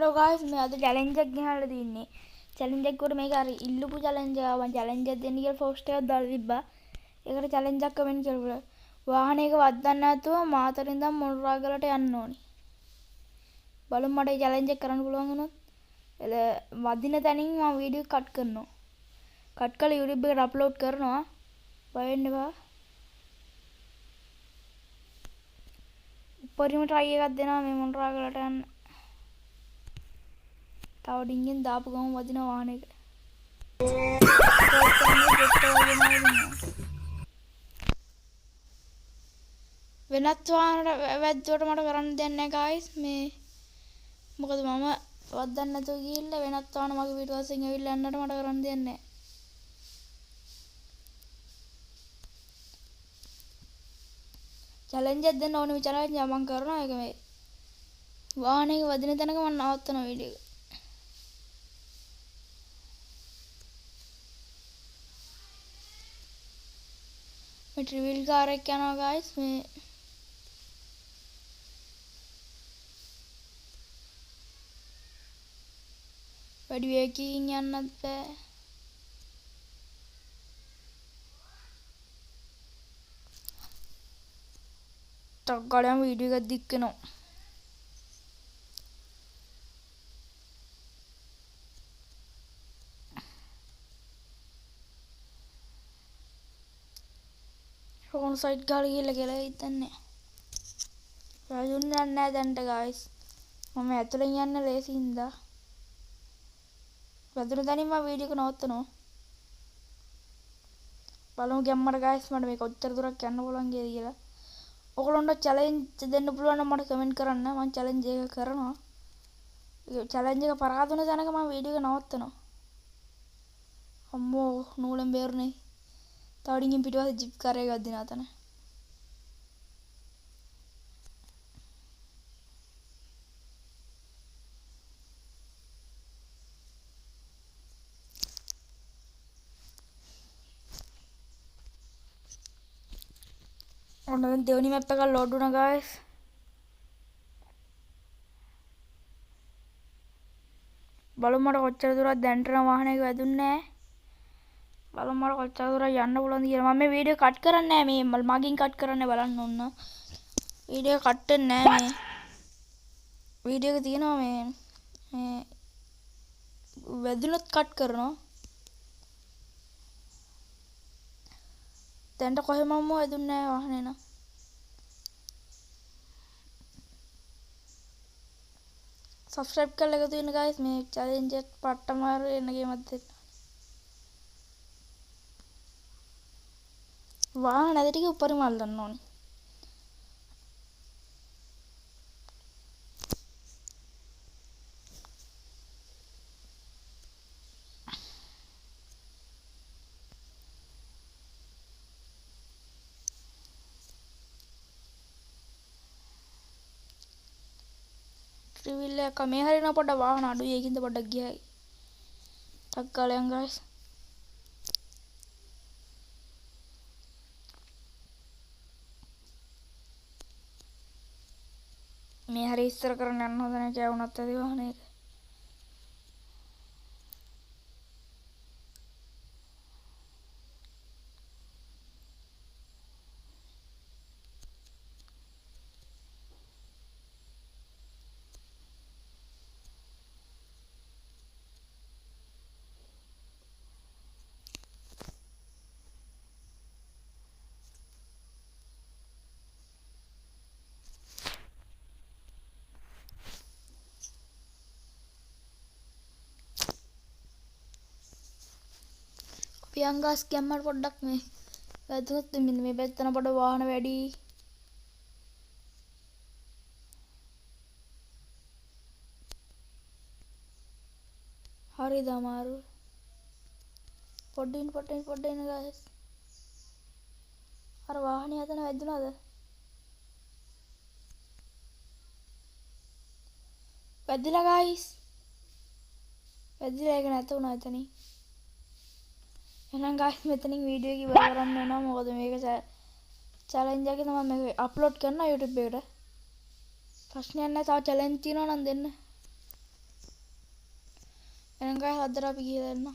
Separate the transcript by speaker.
Speaker 1: Hello ගායිස් මේ අද challenge එකක් ගෙනල්ලා තින්නේ. චැලෙන්ජ් එක උඩ මේක අර ඉල්ලුපු චැලෙන්ජ් එක. මම චැලෙන්ජ් එක දෙන්න කියලා පෝස්ට් එකක් දාලා තිබ්බා. ඒකට චැලෙන්ජ් එකක් කමෙන්ට් කරලා වාහනයක වද්දන්න නැතුව මාතර ඉඳන් මොණරාගලට යන්න ඕනි. බලමු මට මේ චැලෙන්ජ් එක කරන්න පුළුවන් වුණොත්. වදින තැනින් මම වීඩියෝ කට් කරනවා. කට් කරලා YouTube එකට අප්ලෝඩ් කරනවා. බය වෙන්න එපා. උඩරිම try එකක් දෙනවා මේ මොණරාගලට යන්න. තව ඩිංගෙන් දාපු ගමන් වදින වාහනයක. වෙනත් වාහන වැද්දුවට මට කරන්න දෙයක් නැහැ guys මේ මොකද මම වද්දන්න නැතුව ගිහිල්ලා වෙනත් වාහන මගේ පිටුපස්සෙන් ඇවිල්ලා යන්නට මට කරන්න දෙයක් නැහැ. චැලෙන්ජ් එකක් දෙන්න ඕනේ මේ චැලෙන්ජ් එක මම කරනවා ඒක මේ වාහනයක වදින තැනක මම නවත්තන වීඩියෝ එක. මේ ට්‍රිවිල් කාර් එක යනවා guys මේ වැඩි වේගකින් යන්නත් බෑ. ටක් ගාලා වීඩියෝ එකක් දික් වෙනවා. රෝන් සයිඩ් ගාලා ගිහලා කියලා හිතන්නේ. රාජුන් යන්නේ දැන්ට guys. මම ඇතුලෙන් යන්න ලේසි හින්දා. වැදුන තැනින් මම වීඩියෝ එක නවත්තනවා. බලමු ගැම්මට guys මට මේක ඔච්චර දුරක් යන්න පුළුවන් කියලා. ඔයගොල්ලන්ට චැලෙන්ජ් දෙන්න පුළුවන් නම් මට කමෙන්ට් කරන්න. මම චැලෙන්ජ් එක කරනවා. චැලෙන්ජ් එක පරාද වෙන තැනක මම වීඩියෝ එක නවත්තනවා. අම්මෝ නූලෙන් බේරුනේ. තවඩින්ගෙන් පිටුපස්සේ ජිප් කාර් එකක් දිනා තන. ඔන්න දෙවෙනි මැප් එක ලෝඩ් වුණා guys. බලමු මට කොච්චර දුරක් දැන්ට යන වාහනයක වැදුන්නේ නැහැ. බලමු මට කොච්චර දුරක් යන්න පුළුවන්ද කියලා. මම මේ වීඩියෝ කට් කරන්නේ නැහැ මේ මගින් කට් කරන්නේ බලන්න ඕන. වීඩියෝ කට් වෙන්නේ නැහැ මේ. වීඩියෝ එක තියෙනවා මේ වැදුනොත් කට් කරනවා. දැන්ට කොහෙම වැදුන්නේ නැහැ වාහනේ නා. subscribe කරලා එකතු වෙන්න guys මේ challenge එක පට්ටම එන්න ගේමක් දෙන්න. වාහන නැති ටික උඩරිම අල්ලන්න ඕනේ. ට්‍රිවිල් එක මේ හරියන පොඩ වාහන අඩුයි ඒකින්ද පොඩ්ඩක් ගියයි. ටක් ගාලා යන් guys. මේ හරිය ඉස්සර කරන්න යන්න හොඳ නැහැ කෑවුනත් ඇති වාහනේක. පියංගාස් ගැම්මට පොඩ්ඩක් මේ වැදුනොත් මෙන්න මේ පැත්තන පොඩ වාහන වැඩි. හරිද අමාරු. පොඩ්ඩින් guys. අර වාහනේ හදන වැදුනද? වැදිලා guys. වැදිලා ඒක නැතුණා එතනින්. එහෙනම් guys මෙතනින් වීඩියෝ එක ඉවර කරන්න වෙනවා. මොකද මේක challenge එකේ තමයි මේක අප්ලෝඩ් කරනවා YouTube එකට. ප්‍රශ්නයක් නැහැ. තව challenge තියෙනවා නම් දෙන්න. එනං ගාය හදලා අපි ගිහලා එන්න.